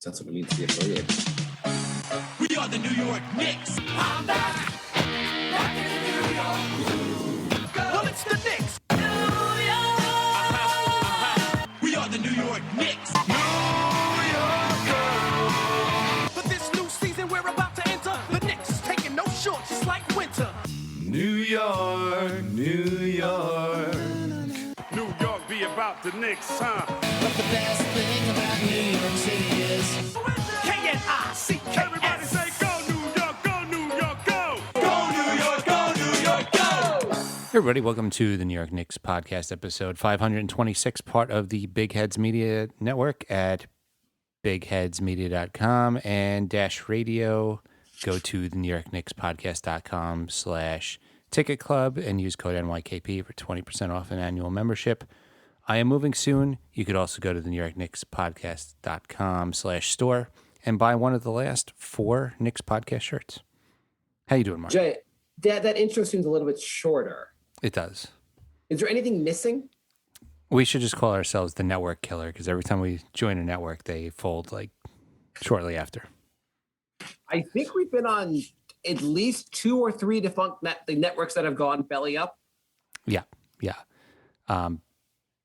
That's what it means to be affiliated. We are the New York Knicks. I'm back. Back in New York. Well, it's the Knicks. New York. We are the New York Knicks. New York. For this new season we're about to enter, the Knicks is taking no short, just like winter. New York, New York. New York be about the Knicks, huh? But the best thing about New York City is K-N-I-C-K-S. Everybody say go New York, go New York, go! Go New York, go New York, go! Hey everybody, welcome to the New York Knicks podcast, episode 526, part of the Big Heads Media Network at bigheadsmedia.com and Dash Radio. Go to the New York Knicks podcast.com/ticket club and use code NYKP for 20% off an annual membership. I am moving soon. You could also go to the New York Knicks podcast.com/store and buy one of the last 4 Knicks podcast shirts. How you doing, Mark? Jay, that intro seems a little bit shorter. It does. Is there anything missing? We should just call ourselves the network killer because every time we join a network, they fold like shortly after. I think we've been on at least 2 or 3 defunct networks that have gone belly up. Yeah.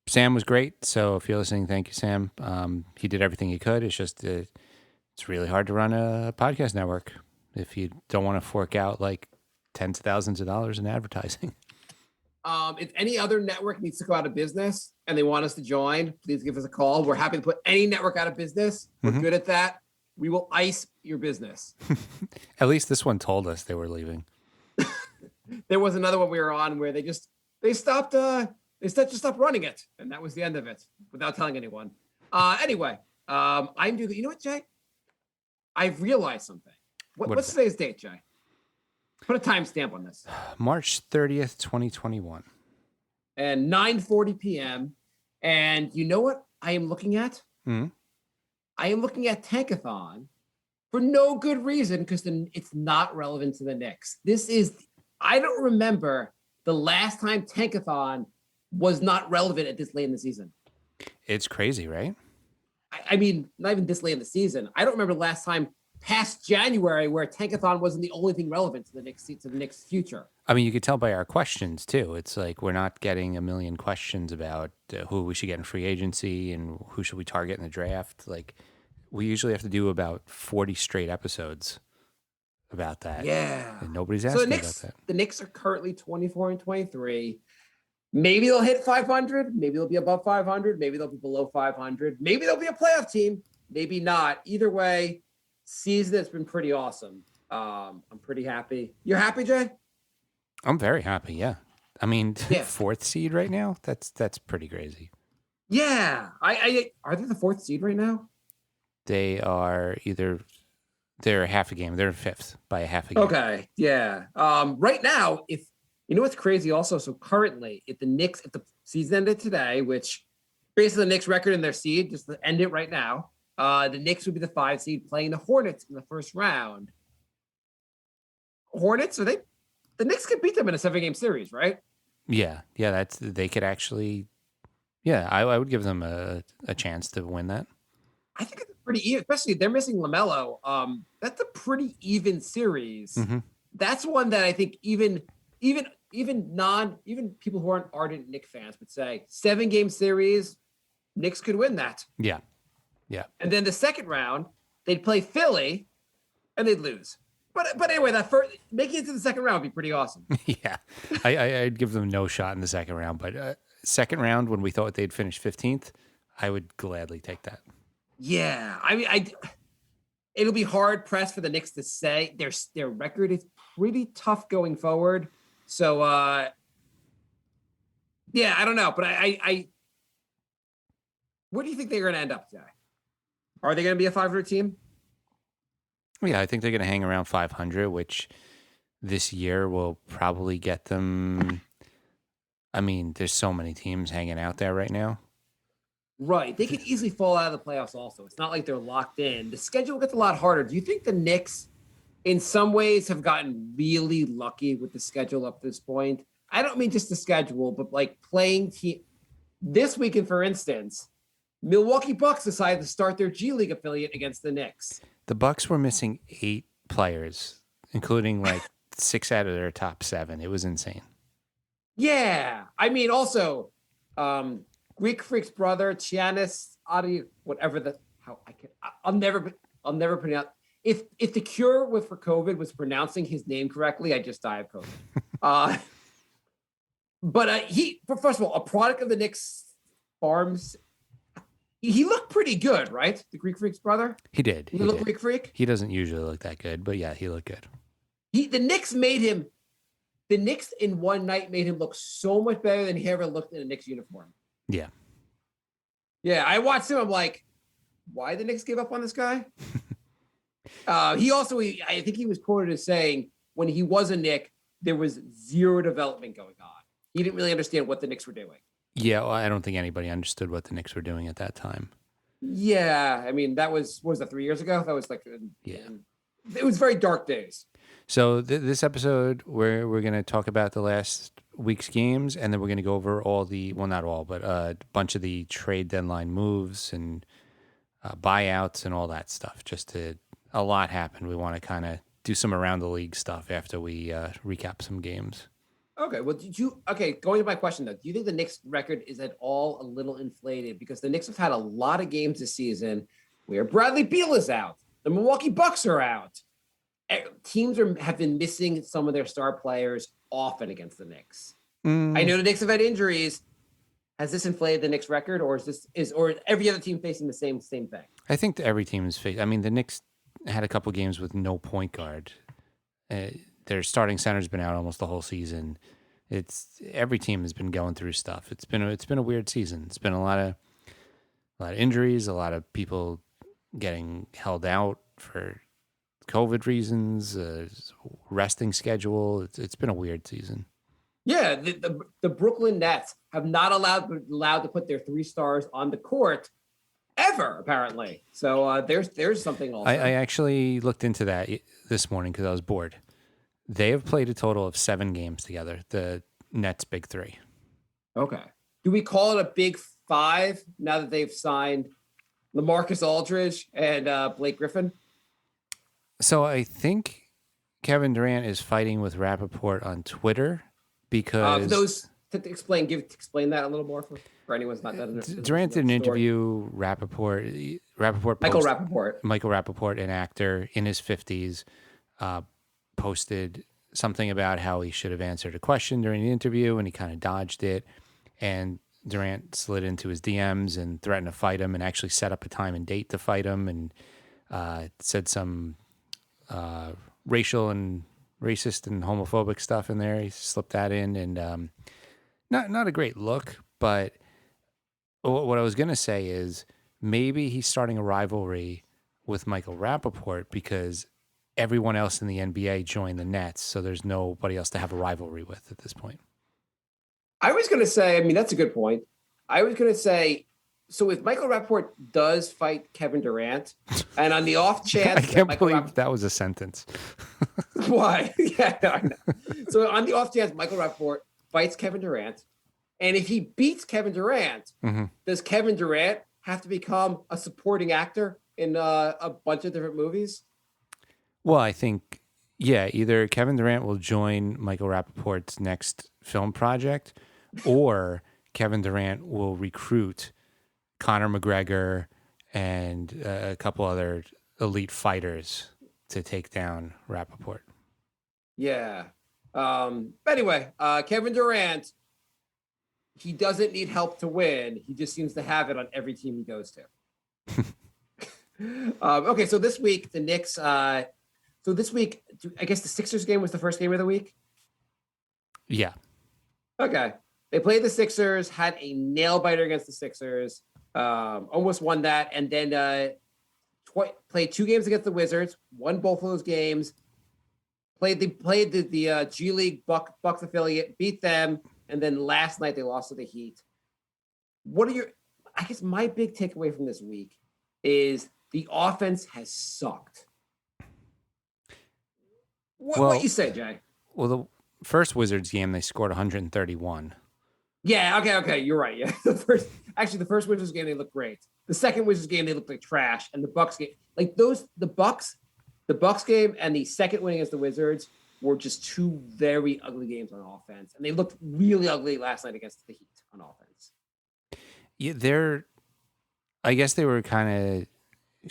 Sam was great. So if you're listening, thank you, Sam. He did everything he could. It's just it's really hard to run a podcast network if you don't want to fork out like tens of thousands of dollars in advertising. If any other network needs to go out of business and they want us to join, please give us a call. We're happy to put any network out of business. We're good at that. We will ice your business. At least this one told us they were leaving. There was another one we were on where they just stopped running it, and that was the end of it without telling anyone. Anyway, I'm doing. You know what, Jay? I've realized something. What's today's date, Jay? Put a timestamp on this. March 30th, 2021. And 9:40 p.m. And you know what I am looking at? Mm-hmm. I am looking at Tankathon for no good reason because it's not relevant to the Knicks. I don't remember the last time Tankathon was not relevant at this late in the season. It's crazy, right? I mean, not even this late in the season. I don't remember the last time past January where Tankathon wasn't the only thing relevant to the Knicks' future. I mean, you could tell by our questions, too. It's like we're not getting a million questions about who we should get in free agency and who should we target in the draft. Like, we usually have to do about 40 straight episodes about that. Yeah. And nobody's asking about that. The Knicks are currently 24-23. Maybe they'll hit 500. Maybe they'll be above 500. Maybe they'll be below 500. Maybe they'll be a playoff team. Maybe not. Either way, season has been pretty awesome. I'm pretty happy. You're happy, Jay? I'm very happy, yeah. I mean, Yeah. 4th seed right now? That's pretty crazy. Yeah. Are they the 4th seed right now? They are they're half a game. They're 5th by a half a game. Okay. Yeah. Right now, if you know what's crazy also, so currently if the season ended today, which basically the Knicks record in their seed, just to end it right now, the Knicks would be the 5 seed playing the Hornets in the first round. Hornets, the Knicks could beat them in a 7-game series, right? Yeah, they could actually. Yeah, I would give them a chance to win that. I think it's pretty even, especially they're missing LaMelo. That's a pretty even series. Mm-hmm. That's one that I think even people who aren't ardent Knicks fans would say 7-game series, Knicks could win that. Yeah. And then the second round, they'd play Philly, and they'd lose. But anyway, making it to the second round would be pretty awesome. Yeah, I'd give them no shot in the second round. But second round, when we thought they'd finish 15th, I would gladly take that. Yeah, I mean, it'll be hard pressed for the Knicks to say their record is pretty tough going forward. So, yeah, I don't know, but I where do you think they're going to end up today? Are they going to be a 500 team? Yeah, I think they're going to hang around 500, which this year will probably get them. I mean, there's so many teams hanging out there right now. Right. They could easily fall out of the playoffs also. It's not like they're locked in. The schedule gets a lot harder. Do you think the Knicks, in some ways, have gotten really lucky with the schedule up to this point? I don't mean just the schedule, but like playing team. This weekend, for instance, Milwaukee Bucks decided to start their G League affiliate against the Knicks. The Bucks were missing 8 players, including like 6 out of their top 7. It was insane. Yeah. I mean, also, Greek Freak's brother, Giannis Adi, whatever I'll never pronounce. If the cure for COVID was pronouncing his name correctly, I just die of COVID. But first of all, a product of the Knicks farms. He looked pretty good, right? The Greek Freak's brother. He did. He looked Greek Freak. He doesn't usually look that good, but yeah, he looked good. The Knicks in one night made him look so much better than he ever looked in a Knicks uniform. Yeah. Yeah, I watched him. I'm like, why the Knicks give up on this guy? I think he was quoted as saying when he was a Knick, there was zero development going on. He didn't really understand what the Knicks were doing. Yeah, well, I don't think anybody understood what the Knicks were doing at that time. Yeah, I mean, what was that, 3 years ago? That was like, it was very dark days. So this episode, we're going to talk about the last week's games, and then we're going to go over not all, but a bunch of the trade deadline moves and buyouts and all that stuff. A lot happened. We want to kind of do some around the league stuff after we recap some games. Okay, well, going to my question, though, do you think the Knicks record is at all a little inflated? Because the Knicks have had a lot of games this season where Bradley Beal is out. The Milwaukee Bucks are out. Teams have been missing some of their star players often against the Knicks. I know the Knicks have had injuries. Has this inflated the Knicks record, or is every other team facing the same thing? I think every team is facing. I mean, the Knicks had a couple games with no point guard. Their starting center's been out almost the whole season. Every team has been going through stuff. It's been a weird season. It's been a lot of injuries, a lot of people getting held out for COVID reasons, resting schedule. It's been a weird season. Yeah, the Brooklyn Nets have not allowed to put their 3 stars on the court ever, apparently. So there's something also. I actually looked into that this morning because I was bored. They have played a total of 7 games together, the Nets' big 3. Okay. Do we call it a big 5 now that they've signed LaMarcus Aldridge and Blake Griffin? So I think Kevin Durant is fighting with Rappaport on Twitter because explain that a little more for anyone who's not that. Durant did an interview. Michael Rappaport, an actor in his 50s, posted something about how he should have answered a question during the interview, and he kind of dodged it. And Durant slid into his DMs and threatened to fight him, and actually set up a time and date to fight him, and said some racial and racist and homophobic stuff in there. He slipped that in, and not a great look. But what I was going to say is maybe he's starting a rivalry with Michael Rappaport because everyone else in the NBA joined the Nets, so there's nobody else to have a rivalry with at this point. I was going to say, I mean, that's a good point. I was going to say, so if Michael Rappaport does fight Kevin Durant, and on the off chance... I can't believe that was a sentence. Why? Yeah, I know. So on the off chance Michael Rappaport fights Kevin Durant, and if he beats Kevin Durant, does Kevin Durant have to become a supporting actor in a bunch of different movies? Well, I think, either Kevin Durant will join Michael Rappaport's next film project, or Kevin Durant will recruit Conor McGregor and a couple other elite fighters to take down Rappaport. Yeah. Anyway, Kevin Durant, he doesn't need help to win. He just seems to have it on every team he goes to. Okay, so this week, the Knicks... So this week, I guess the Sixers game was the first game of the week? Yeah. Okay. They played the Sixers, had a nail-biter against the Sixers, almost won that, and then played 2 games against the Wizards, won both of those games, played the G League Bucks affiliate, beat them, and then last night they lost to the Heat. I guess my big takeaway from this week is the offense has sucked. What you say, Jay? Well, the first Wizards game, they scored 131. Yeah, okay, you're right. Yeah, the first Wizards game they looked great. The second Wizards game they looked like trash, and the Bucks game, like the Bucks game and the second win against the Wizards were just two very ugly games on offense, and they looked really ugly last night against the Heat on offense. Yeah, I guess they were kind of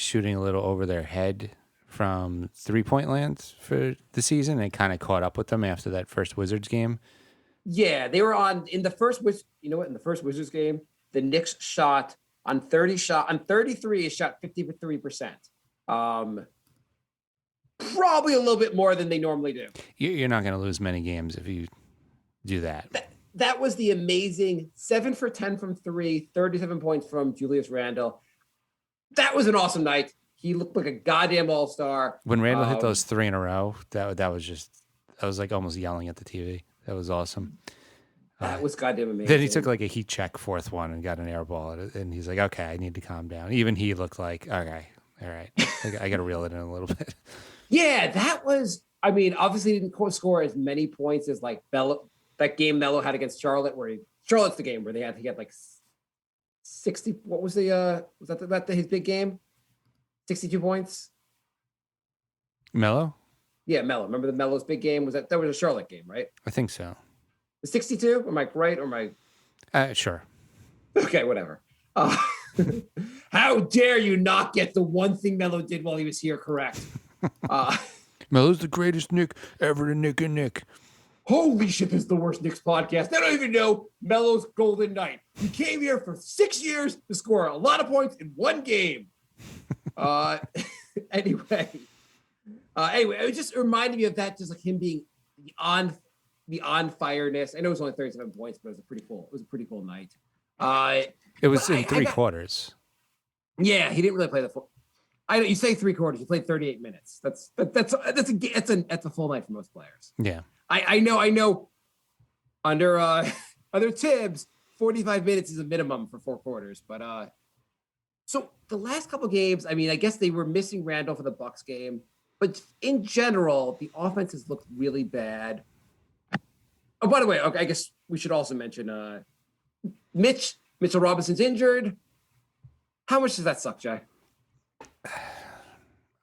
shooting a little over their head from 3-point lands for the season. It kind of caught up with them after that first Wizards game. Yeah, they were in the first in the first Wizards game, the Knicks shot on 33, shot 53%. Probably a little bit more than they normally do. You're not going to lose many games if you do that. That was the amazing 7 for 10 from 3, 37 points from Julius Randle. That was an awesome night. He looked like a goddamn all-star. When Randall hit those 3 in a row, that was I was like almost yelling at the TV. That was awesome. That was goddamn amazing. Then he took like a heat check fourth one and got an air ball, and he's like, okay, I need to calm down. Even he looked like, okay, all right, I got to reel it in a little bit. Yeah, that was, I mean, obviously he didn't score as many points as like that game Melo had against Charlotte, Charlotte's the game where he had like 60, what was that his big game? 62 points? Melo? Yeah, Melo. Remember the Melo's big game? That was a Charlotte game, right? I think so. The 62? Am I right? Or am I? Sure. Okay, whatever. How dare you not get the one thing Melo did while he was here correct? Melo's the greatest Nick ever to Nick and Nick. Holy shit, this is the worst Knicks podcast. They don't even know Melo's golden night. He came here for 6 years to score a lot of points in one game. Anyway, it just reminded me of that, just like him being the on fireness. I know it was only 37 points, but it was a pretty cool night. It was in three quarters. Yeah, he didn't really play the full. I know you say 3 quarters. He played 38 minutes. That's a full night for most players. Yeah, I know. Under Tibbs, 45 minutes is a minimum for 4 quarters. But so the last couple games, I mean, I guess they were missing Randall for the Bucks game, but in general, the offense has looked really bad. Oh, by the way, okay, I guess we should also mention Mitchell Robinson's injured. How much does that suck, Jay?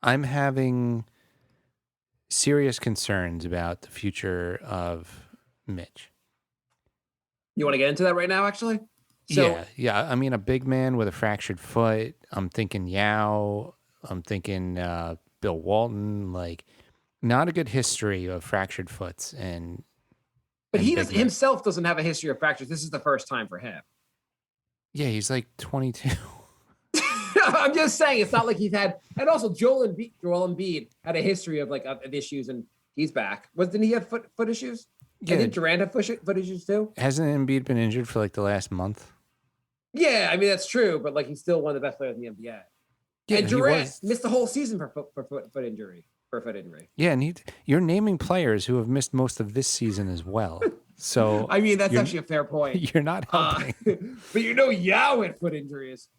I'm having serious concerns about the future of Mitch. You want to get into that right now, actually? So, yeah. I mean, a big man with a fractured foot. I'm thinking Yao. I'm thinking Bill Walton. Like, not a good history of fractured foots. But he himself doesn't have a history of fractures. This is the first time for him. Yeah, he's like 22. I'm just saying, it's not like he's had. And also, Joel Embiid had a history of of issues, and he's back. Didn't he have foot issues? Yeah. And did Durant have foot issues too? Hasn't Embiid been injured for like the last month? Yeah, I mean that's true, but he's still one of the best players in the NBA. Yeah, and Durant missed the whole season for foot injury. Yeah, and you're naming players who have missed most of this season as well. So I mean that's actually a fair point. You're not helping. But Yao had foot injuries.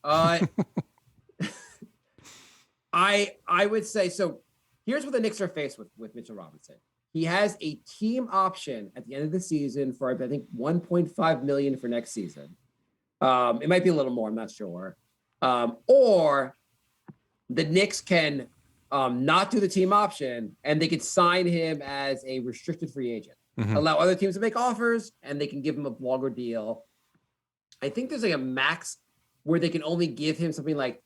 I would say so. Here's what the Knicks are faced with Mitchell Robinson. He has a team option at the end of the season for I think $1.5 million for next season. It might be a little more. I'm not sure. Or the Knicks can not do the team option and they could sign him as a restricted free agent. Mm-hmm. Allow other teams to make offers and they can give him a longer deal. I think there's a max where they can only give him something like.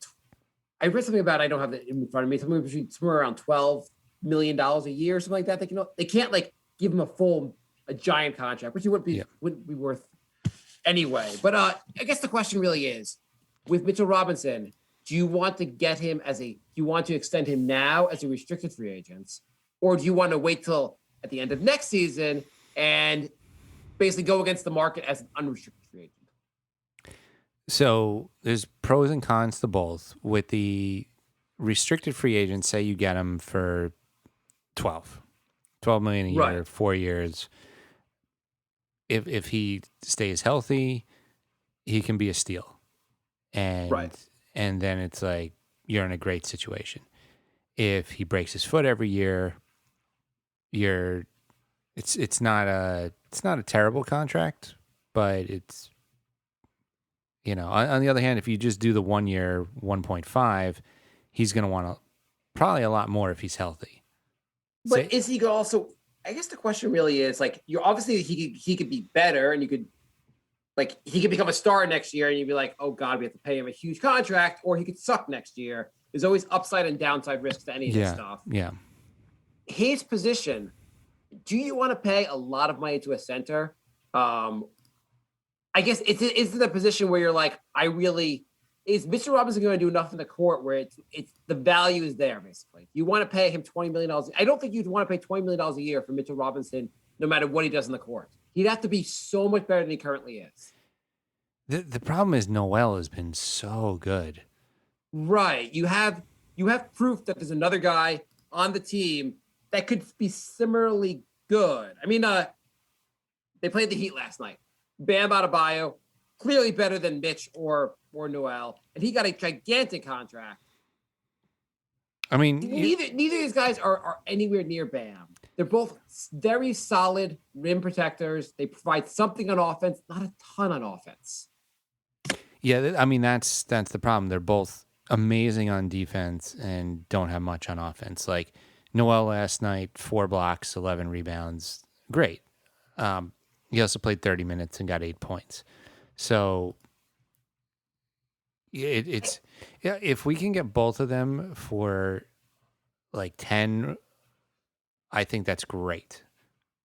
I read something about. I don't have it in front of me. Somewhere around $12 million a year, or something like that. They can't give him a giant contract, which wouldn't be worth anyway. But I guess the question really is, with Mitchell Robinson, do you want to get him do you want to extend him now as a restricted free agent, or do you want to wait till at the end of next season and basically go against the market as an unrestricted free agent? So there's pros and cons to both. With the restricted free agent, say you get him for $12 million a year, right. 4 years. If he stays healthy, he can be a steal. And right. And then it's like you're in a great situation. If he breaks his foot every year, it's not a terrible contract, but it's, on the other hand, if you just do the 1 year 1.5, he's going to want probably a lot more if he's healthy. But is he also? I guess the question really is like, you're obviously he could be better, and you could he could become a star next year, and you'd be like, oh God, we have to pay him a huge contract, or he could suck next year. There's always upside and downside risks to any of this stuff. Yeah. His position. Do you want to pay a lot of money to a center? I guess it's the position where you're like, is Mitchell Robinson going to do enough in the court where it's the value is there, basically. You want to pay him $20 million. I don't think you'd want to pay $20 million a year for Mitchell Robinson, no matter what he does in the court. He'd have to be so much better than he currently is. The problem is Noel has been so good. Right. You have proof that there's another guy on the team that could be similarly good. I mean, they played the Heat last night. Bam Adebayo, clearly better than Mitch or Noel, and he got a gigantic contract. I mean, neither of these guys are anywhere near Bam. They're both very solid rim protectors. They provide something on offense, not a ton on offense. Yeah, I mean that's the problem. They're both amazing on defense and don't have much on offense. Like Noel last night, 4 blocks, 11 rebounds, great. He also played 30 minutes and got 8 points. So it's if we can get both of them for like 10, I think that's great.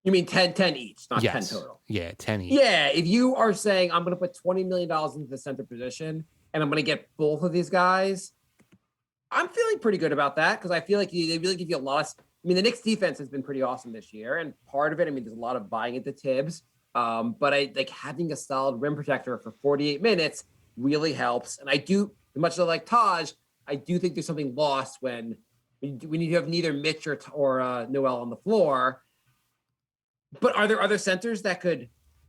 You mean 10 each, not yes. 10 total? Yeah, 10 each. Yeah, if you are saying I'm going to put $20 million into the center position and I'm going to get both of these guys, I'm feeling pretty good about that because I feel like they really give you a lot of. I mean, the Knicks defense has been pretty awesome this year, and part of it, I mean, there's a lot of buying into Tibbs, but I like having a solid rim protector for 48 minutes really helps. And I do, as much as I like Taj, I do think there's something lost when you have neither Mitch or Noel on the floor. But are there other centers that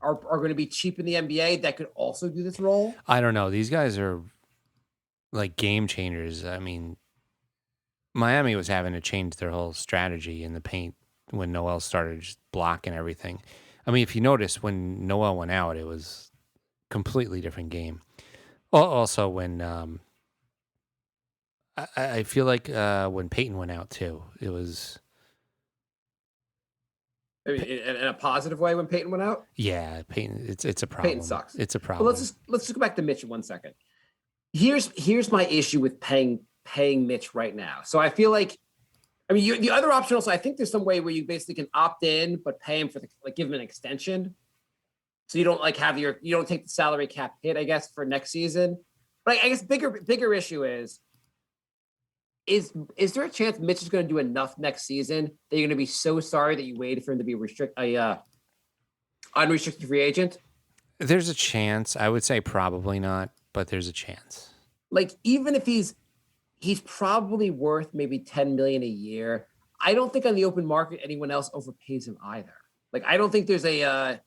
are going to be cheap in the NBA that could also do this role? I don't know. These guys are like game changers. I mean, Miami was having to change their whole strategy in the paint when Noel started just blocking everything. I mean, if you notice, when Noel went out, it was a completely different game. Also, when I feel like when Peyton went out too, it was. I mean, in a positive way when Peyton went out? Yeah, Peyton. It's a problem. Peyton sucks. It's a problem. Well, let's just go back to Mitch in 1 second. Here's my issue with paying Mitch right now. So I feel like, I mean, the other option also, I think there's some way where you basically can opt in, but pay him for give him an extension. So you don't you don't take the salary cap hit, I guess, for next season. But I guess bigger issue is there a chance Mitch is going to do enough next season that you're going to be so sorry that you waited for him to be unrestricted free agent? There's a chance. I would say probably not, but there's a chance. Like, even if he's probably worth maybe $10 million a year, I don't think on the open market anyone else overpays him either. Like, I don't think there's I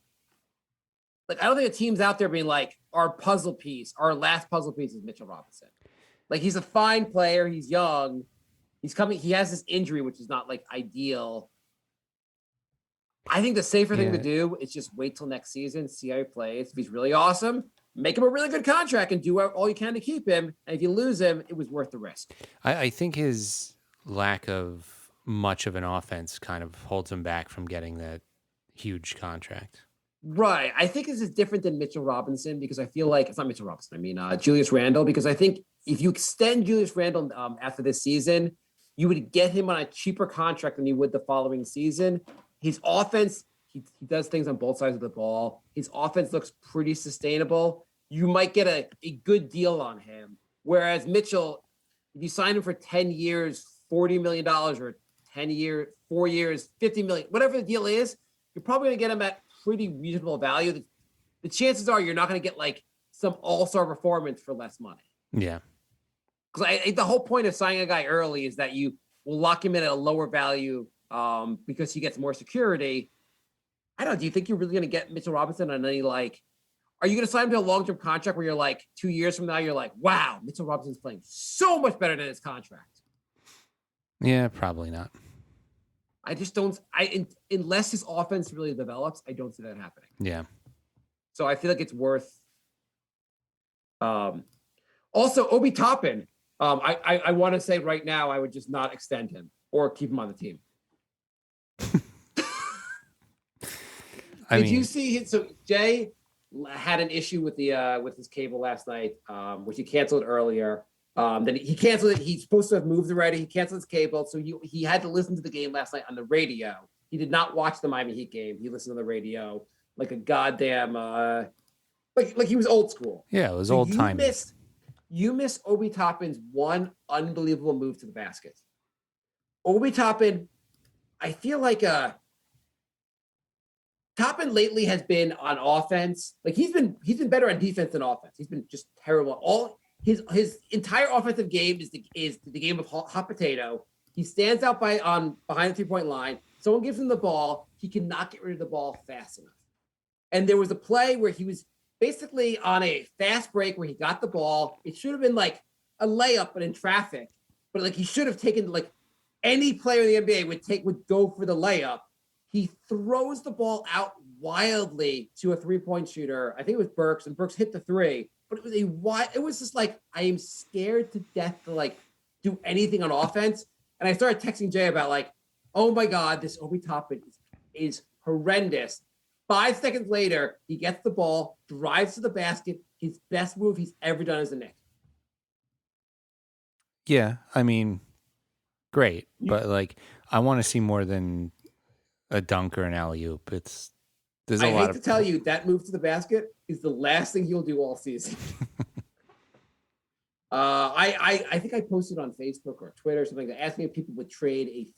don't think a team's out there being like, our last puzzle piece is Mitchell Robinson. Like, he's a fine player. He's young. He has this injury, which is not like ideal. I think the safer thing to do is just wait till next season, see how he plays. If he's really awesome, make him a really good contract and do all you can to keep him. And if you lose him, it was worth the risk. I think his lack of much of an offense kind of holds him back from getting that huge contract. Right. I think this is different than Mitchell Robinson because I feel like it's not Mitchell Robinson. I mean, Julius Randle, because I think if you extend Julius Randle after this season, you would get him on a cheaper contract than you would the following season. His offense, he does things on both sides of the ball. His offense looks pretty sustainable. You might get a good deal on him. Whereas Mitchell, if you sign him for 10 years, $40 million, or 4 years, $50 million, whatever the deal is, you're probably going to get him at pretty reasonable value. The chances are you're not going to get like some all-star performance for less money. Yeah. Because the whole point of signing a guy early is that you will lock him in at a lower value because he gets more security. I don't know. Do you think you're really going to get Mitchell Robinson on any are you going to sign him to a long-term contract where you're like 2 years from now, you're like, wow, Mitchell Robinson's playing so much better than his contract? Yeah, probably not. I just don't. Unless his offense really develops, I don't see that happening. Yeah. So I feel like it's worth. Also, Obi Toppin. I want to say right now, I would just not extend him or keep him on the team. Did you see it? So Jay had an issue with his cable last night, which he canceled earlier. Then he canceled it. He's supposed to have moved already. He canceled his cable, so he had to listen to the game last night on the radio. He did not watch the Miami Heat game. He listened to the radio like a goddamn like he was old school. Yeah, it was old time. You missed Obi Toppin's one unbelievable move to the basket. Obi Toppin, I feel like Toppin lately has been on offense. Like he's been better on defense than offense. He's been just terrible. All his entire offensive game is the game of hot potato. He stands out behind the 3-point line. Someone gives him the ball. He cannot get rid of the ball fast enough. And there was a play where he was basically on a fast break where he got the ball. It should have been like a layup, but in traffic. But like he should have taken, like any player in the NBA would go for the layup. He throws the ball out wildly to a 3-point shooter. I think it was Burks, and Burks hit the 3. But it was just like, I am scared to death to like do anything on offense. And I started texting Jay about like, oh my God, this Obi Toppin is horrendous. 5 seconds later, he gets the ball, drives to the basket. His best move he's ever done as a Knick. Yeah, I mean, great, but like, I want to see more than a dunk or an alley-oop. I hate to tell you, that move to the basket is the last thing he'll do all season. I think I posted on Facebook or Twitter or something that asking if people would trade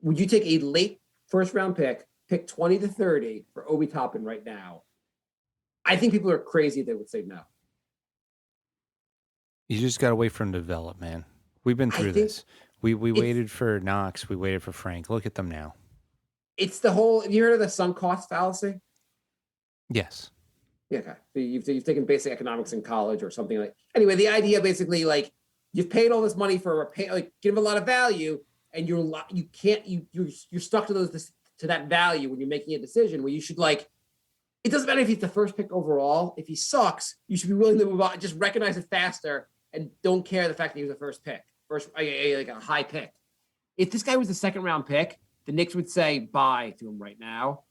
would you take a late first round pick 20 to 30 for Obi Toppin right now? I think people are crazy. They would say no. You just got to wait for him to develop, man. We've been through this. We waited for Knox. We waited for Frank. Look at them now. It's the whole. Have you heard of the sunk cost fallacy? Yes. Yeah. Okay. So you've taken basic economics in college or something like. Anyway, the idea basically like you've paid all this money for give them a lot of value, and you're stuck to that value when you're making a decision where you should like. It doesn't matter if he's the first pick overall. If he sucks, you should be willing to move on. Just recognize it faster and don't care the fact that he was the first pick, like a high pick. If this guy was the second round pick, the Knicks would say bye to him right now.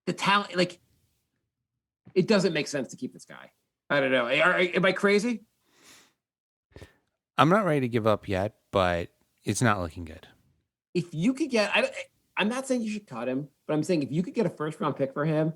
The talent, like, it doesn't make sense to keep this guy. I don't know. Am I crazy? I'm not ready to give up yet, but it's not looking good. If you could get, I'm not saying you should cut him, but I'm saying if you could get a first round pick for him,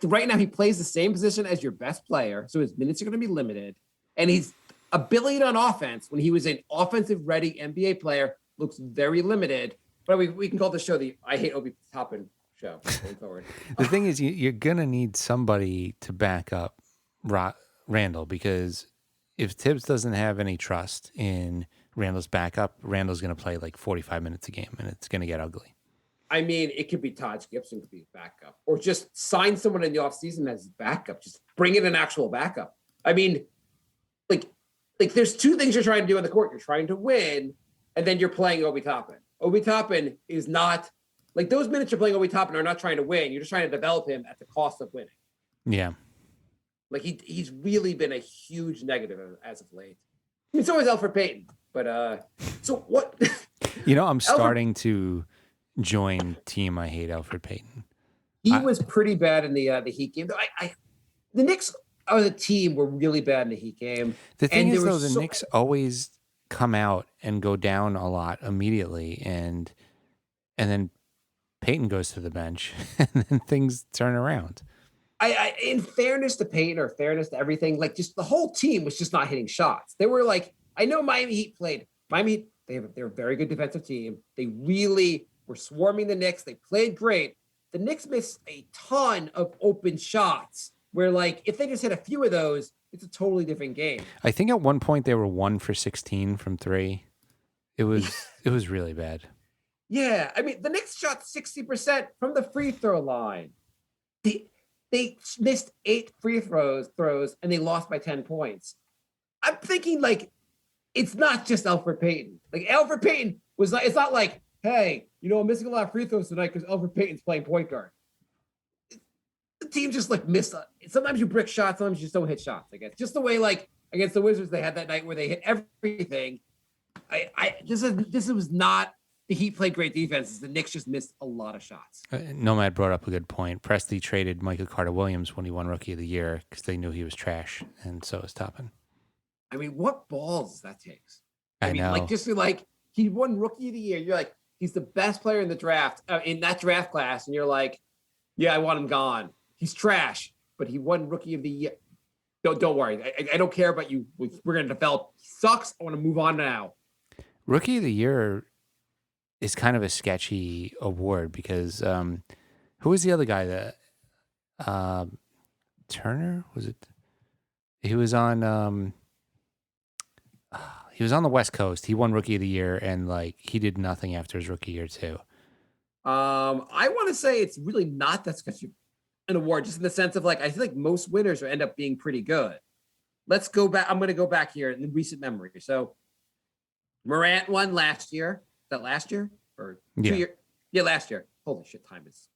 right now he plays the same position as your best player, so his minutes are going to be limited, and his ability on offense when he was an offensive ready NBA player looks very limited. But we can call the show the I Hate Obi Toppin show going forward. The thing is, you're going to need somebody to back up Randall, because if Tibbs doesn't have any trust in Randall's backup, Randall's going to play like 45 minutes a game, and it's going to get ugly. I mean, it could be Taj Gibson could be a backup, or just sign someone in the offseason as backup. Just bring in an actual backup. I mean, like there's two things you're trying to do on the court. You're trying to win, and then you're playing Obi Toppin. Obi Toppin is not like those minutes you're playing Obi Toppin are not trying to win. You're just trying to develop him at the cost of winning. Yeah. Like he's really been a huge negative as of late. I mean, so is Elfrid Payton. But so what? I'm starting to join team I Hate Elfrid Payton. He was pretty bad in the Heat game. The Knicks as a team were really bad in the Heat game. The thing is, though, the Knicks always come out and go down a lot immediately, and then Payton goes to the bench, and then things turn around. In fairness to Payton, or fairness to everything, like just the whole team was just not hitting shots. They were like, I know Miami Heat played. Miami Heat, they're a very good defensive team. They really were swarming the Knicks. They played great. The Knicks missed a ton of open shots where, like, if they just hit a few of those, it's a totally different game. I think at one point they were 1 for 16 from 3. It was really bad. Yeah. I mean, the Knicks shot 60% from the free throw line. They missed 8 free throws, and they lost by 10 points. I'm thinking, like, it's not just Elfrid Payton. Like, Elfrid Payton was like, it's not like, hey, I'm missing a lot of free throws tonight because Elfrid Payton's playing point guard. team just like missed. Sometimes you brick shots, sometimes you just don't hit shots. I guess just the way like against the Wizards they had that night where they hit everything. This was not the Heat played great defenses. The Knicks just missed a lot of shots. Nomad brought up a good point. Presti traded Michael Carter-Williams when he won Rookie of the Year because they knew he was trash, and so is Toppin. I mean, what balls that takes? I mean, know. like just like he won Rookie of the Year. You're like, he's the best player in the draft in that draft class, and you're like, yeah, I want him gone. He's trash, but he won Rookie of the Year. Don't worry. I don't care about you. We're going to develop. He sucks. I want to move on now. Rookie of the Year is kind of a sketchy award because who was the other guy that Turner was it? He was on the West Coast. He won Rookie of the Year and like he did nothing after his rookie year too. I want to say it's really not that sketchy an award, just in the sense of like I feel like most winners end up being pretty good. Let's go back. I'm going to go back here in recent memory. So Morant won last year. Is that last year or 2 years? Yeah, last year. Holy shit, time is.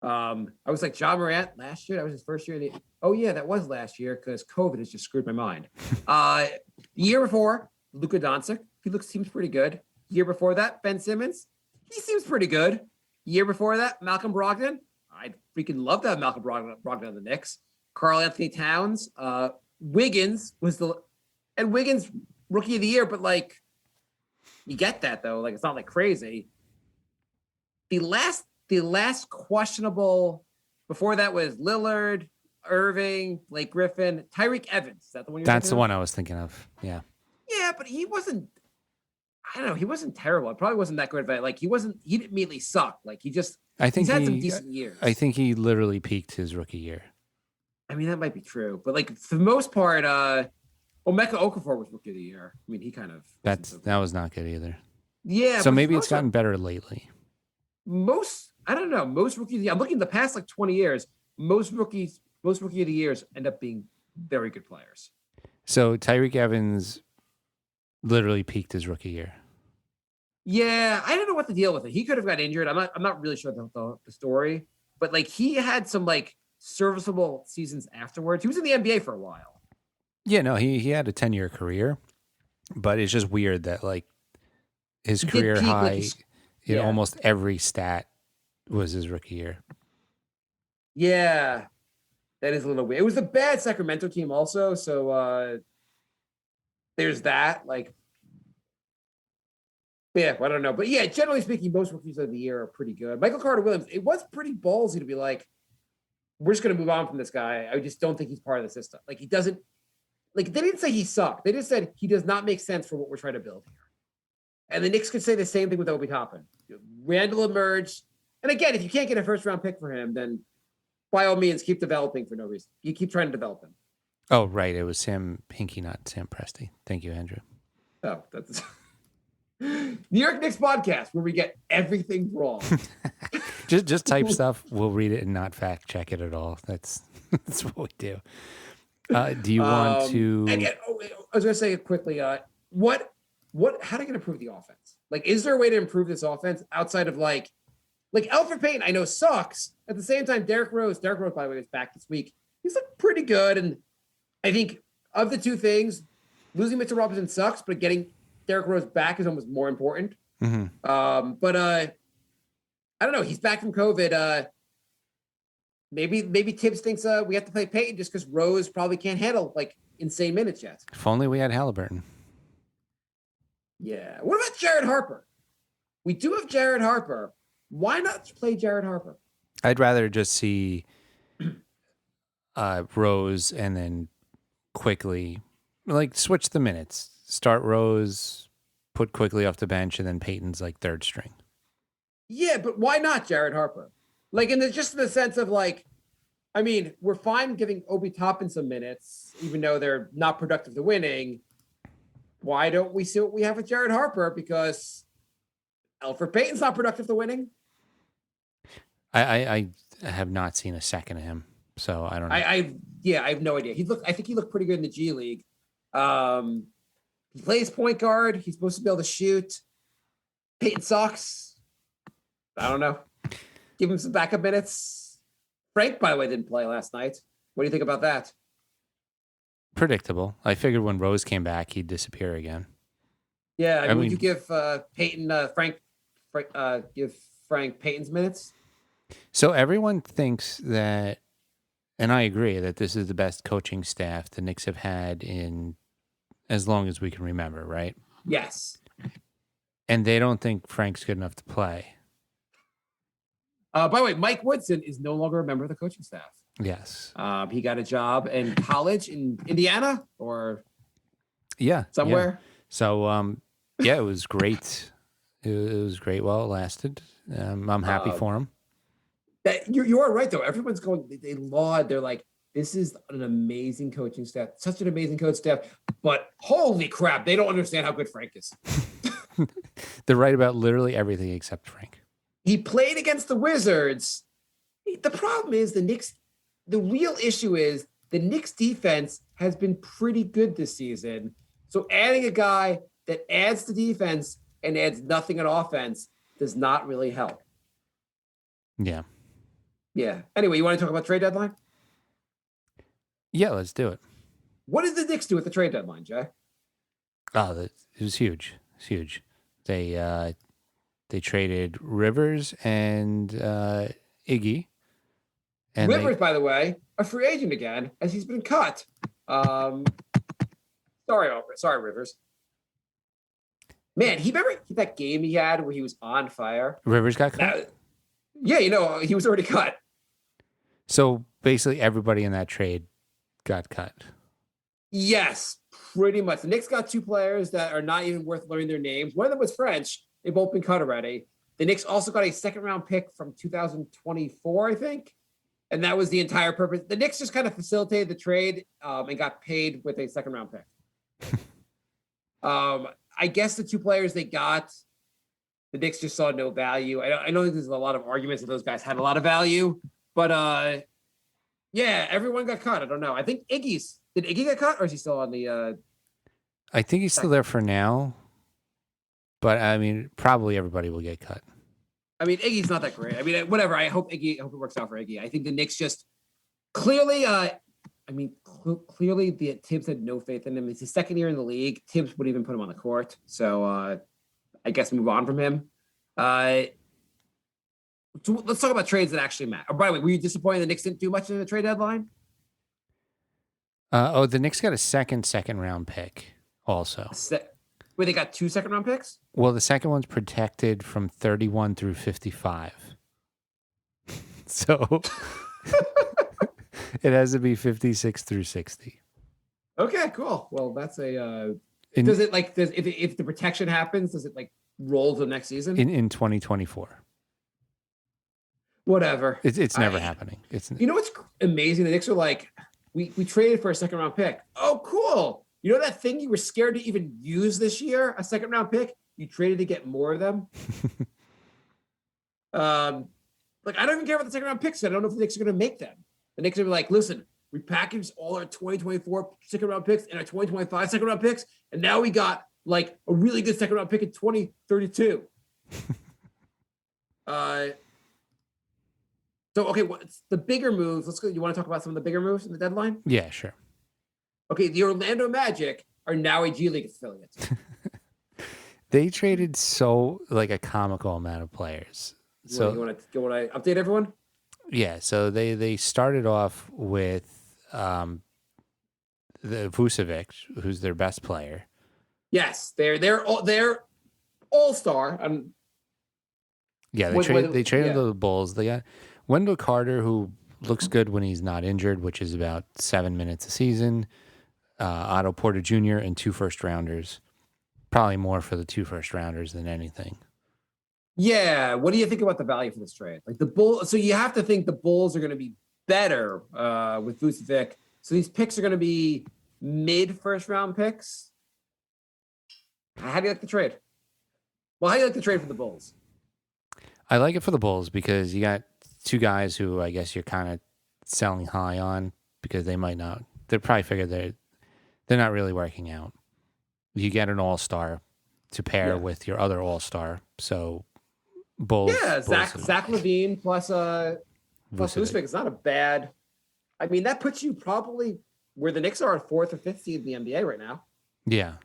I was like John Morant last year. That was his first year. Oh yeah, that was last year because COVID has just screwed my mind. The year before, Luka Doncic. Seems pretty good. Year before that, Ben Simmons. He seems pretty good. Year before that, Malcolm Brogdon. I'd freaking love to have Malcolm Brogdon on the Knicks. Karl Anthony Towns. Wiggins was Wiggins Rookie of the Year, but like you get that though. Like it's not like crazy. The last questionable before that was Lillard, Irving, Blake Griffin, Tyreek Evans. Is that the one you're That's the thinking one I was thinking of. Yeah. Yeah, but he wasn't. I don't know. He wasn't terrible. It probably wasn't that good. But like he didn't immediately suck. Like he's had some decent years. I think he literally peaked his rookie year. I mean, that might be true, but like for the most part, Emeka Okafor was Rookie of the Year. I mean, he kind of that was not good either. Yeah. So maybe it's gotten better lately. I don't know. Most rookies. I'm looking at the past like 20 years. Most Rookie of the Years end up being very good players. So Tyreek Evans literally peaked his rookie year. Yeah, I don't know what the deal with it. He could have got injured. I'm not really sure the story, but like he had some like serviceable seasons afterwards. He was in the NBA for a while. Yeah, no, he had a 10-year career, but it's just weird that like his career high in almost every stat was his rookie year. Yeah, that is a little weird. It was a bad Sacramento team also, so there's that. Like, yeah, I don't know. But yeah, generally speaking, most rookies of the year are pretty good. Michael Carter-Williams, it was pretty ballsy to be like, we're just going to move on from this guy. I just don't think he's part of the system. Like, he doesn't, like, they didn't say he sucked. They just said he does not make sense for what we're trying to build here. And the Knicks could say the same thing with Obi Toppin. Randall emerged. And again, if you can't get a first-round pick for him, then by all means, keep developing for no reason. You keep trying to develop him. Oh, right. It was Sam Hinkie, not Sam Presti. Thank you, Andrew. Oh, that's New York Knicks podcast where we get everything wrong. just type stuff. We'll read it and not fact check it at all. That's what we do. Do you want to? Again, I was going to say quickly. How are they going to improve the offense? Like, is there a way to improve this offense outside of like Elfrid Payton? I know sucks. At the same time, Derrick Rose, by the way, is back this week. He's looked pretty good, and I think of the two things, losing Mitchell Robinson sucks, but getting Derrick Rose back is almost more important. Mm-hmm. But I don't know. He's back from COVID. Maybe Tibbs thinks we have to play Payton just because Rose probably can't handle like insane minutes yet. If only we had Halliburton. Yeah. What about Jared Harper? We do have Jared Harper. Why not play Jared Harper? I'd rather just see Rose and then quickly like switch the minutes. Start Rose, put quickly off the bench, and then Peyton's like third string. Yeah, but why not Jared Harper? Like, just in the sense of like, I mean, we're fine giving Obi Toppin some minutes, even though they're not productive to winning. Why don't we see what we have with Jared Harper? Because Elfrid Payton's not productive to winning. I have not seen a second of him, so I don't know. I have no idea. I think he looked pretty good in the G League. He plays point guard. He's supposed to be able to shoot. Payton sucks. I don't know. Give him some backup minutes. Frank, by the way, didn't play last night. What do you think about that? Predictable. I figured when Rose came back, he'd disappear again. Yeah, I mean, would mean- you give give Frank Payton's minutes? So everyone thinks that, and I agree, that this is the best coaching staff the Knicks have had in as long as we can remember, right? Yes. And they don't think Frank's good enough to play. By the way, Mike Woodson is no longer a member of the coaching staff. Yes. He got a job in college in Indiana or Yeah. somewhere. Yeah. So, yeah, it was great. It was great while it lasted. I'm happy for him. You are right, though. Everyone's going, they laud. They're like, this is an amazing coaching staff, such an amazing coach staff. But holy crap, they don't understand how good Frank is. They're right about literally everything except Frank. He played against the Wizards. The problem is the real issue is the Knicks defense has been pretty good this season. So adding a guy that adds to defense and adds nothing on offense does not really help. Yeah. Yeah. Anyway, you want to talk about trade deadline? Yeah, let's do it. What did the Knicks do at the trade deadline, Jay? Oh, it was huge. It's huge. They traded Rivers and Iggy. And Rivers, by the way, a free agent again, as he's been cut. Sorry, Rivers. Man, remember that game he had where he was on fire? Rivers got cut. Yeah, he was already cut. So basically, everybody in that trade got cut. Yes, pretty much. The Knicks got two players that are not even worth learning their names. One of them was French. They've both been cut already. The Knicks also got a second-round pick from 2024, I think. And that was the entire purpose. The Knicks just kind of facilitated the trade and got paid with a second-round pick. I guess the two players they got, the Knicks just saw no value. I don't think there's a lot of arguments that those guys had a lot of value. But, yeah, everyone got cut. I don't know. I think did Iggy get cut, or is he still on the I think he's still there for now. But, I mean, probably everybody will get cut. I mean, Iggy's not that great. I mean, whatever. I hope it works out for Iggy. I think the Knicks just clearly, clearly the Tibbs had no faith in him. It's his second year in the league. Tibbs would even put him on the court. So I guess move on from him. So let's talk about trades that actually matter. Oh, by the way, were you disappointed the Knicks didn't do much in the trade deadline? The Knicks got a second round pick also. Where they got 2 second-round picks? Well, the second one's protected from 31 through 55. So it has to be 56 through 60. Okay, cool. Well, that's does if the protection happens, does it like roll to the next season? In 2024. Whatever. It's never happening. You know what's amazing? The Knicks are like, we traded for a second-round pick. Oh, cool. You know that thing you were scared to even use this year, a second-round pick? You traded to get more of them. I don't even care about the second-round picks. I don't know if the Knicks are going to make them. The Knicks are gonna be like, listen, we packaged all our 2024 second-round picks and our 2025 second-round picks, and now we got like a really good second-round pick in 2032. So, okay, what's the bigger moves? Let's go. You want to talk about some of the bigger moves in the deadline? Yeah, sure. Okay, the Orlando Magic are now a G League affiliate. They traded a comical amount of players. So you want to update everyone? Yeah, so they started off with the Vucevic, who's their best player. Yes, they're all-star. Yeah, they traded the Bulls. They got Wendell Carter, who looks good when he's not injured, which is about 7 minutes a season. Otto Porter Jr. and 2 first-rounders. Probably more for the 2 first-rounders than anything. Yeah. What do you think about the value for this trade? Like the Bulls, so you have to think the Bulls are going to be better with Vucevic. So these picks are going to be mid-first-round picks. How do you like the trade? Well, how do you like the trade for the Bulls? I like it for the Bulls because you got 2 guys who I guess you're kind of selling high on because they might not. They probably figure they're not really working out. You get an all-star to pair with your other all-star. So Bulls. Yeah, Zach LaVine plus plus Vucevic is not a bad. I mean, that puts you probably where the Knicks are at 4th or 5th seed in the NBA right now. Yeah.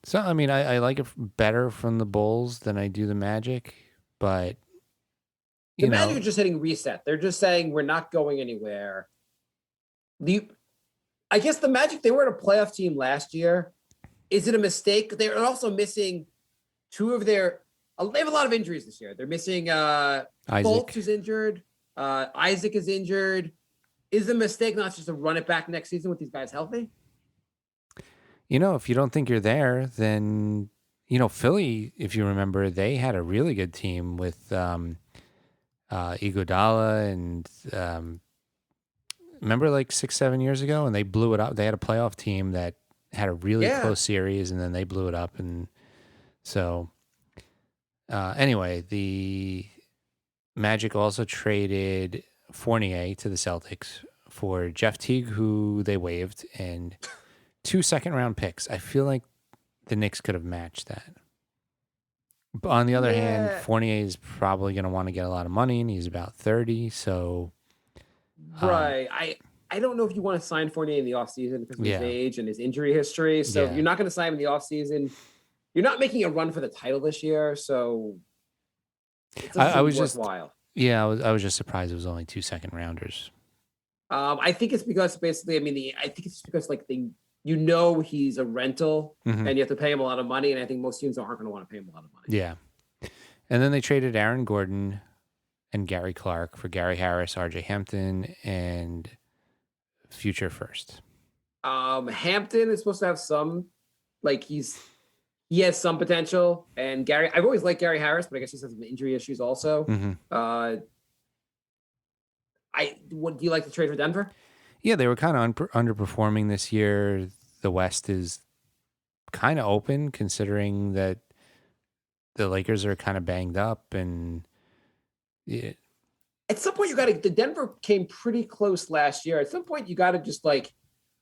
So I mean, I like it better from the Bulls than I do the Magic, but The Magic are just hitting reset. They're just saying we're not going anywhere. I guess the Magic, they were a playoff team last year. Is it a mistake? They're also missing two of their. They have a lot of injuries this year. They're missing Fultz, who's injured. Isaac is injured. Is it a mistake not just to run it back next season with these guys healthy? If you don't think you're there, then Philly. If you remember, they had a really good team with Iguodala and remember like 6-7 years ago, and they blew it up. They had a playoff team that had a really close series, and then they blew it up. And so, anyway, the Magic also traded Fournier to the Celtics for Jeff Teague, who they waived, and 2 second-round picks. I feel like the Knicks could have matched that. But on the other hand, Fournier is probably going to want to get a lot of money, and he's about 30, so... Right. I don't know if you want to sign Fournier in the offseason because of his age and his injury history. So you're not going to sign him in the offseason. You're not making a run for the title this year, so it's I was worthwhile. I was just surprised it was only 2 second-rounders. I think it's because basically, I think it's because he's a rental and you have to pay him a lot of money, and I think most teams aren't going to want to pay him a lot of money. Yeah. And then they traded Aaron Gordon and Gary Clark for Gary Harris, RJ Hampton, and future first. Hampton is supposed to have some, he has some potential, and I've always liked Gary Harris, but I guess he's had some injury issues also. Do you like the trade for Denver? Yeah, they were kind of underperforming this year. The West is kind of open, considering that the Lakers are kind of banged up, and at some point the Denver came pretty close last year. At some point you got to just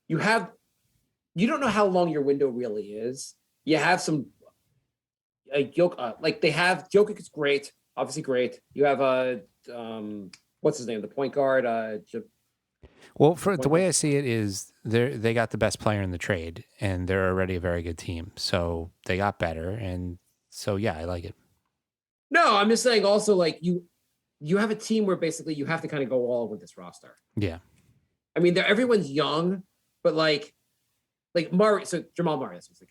you don't know how long your window really is. You have some they have Jokic is great, obviously great. You have what's his name, the point guard. Well, for the way I see it is they got the best player in the trade, and they're already a very good team, so they got better, and so yeah, I like it. No, I'm just saying also you have a team where basically you have to kind of go all with this roster. Yeah, I mean everyone's young, but Murray, so Jamal Murray. That's what's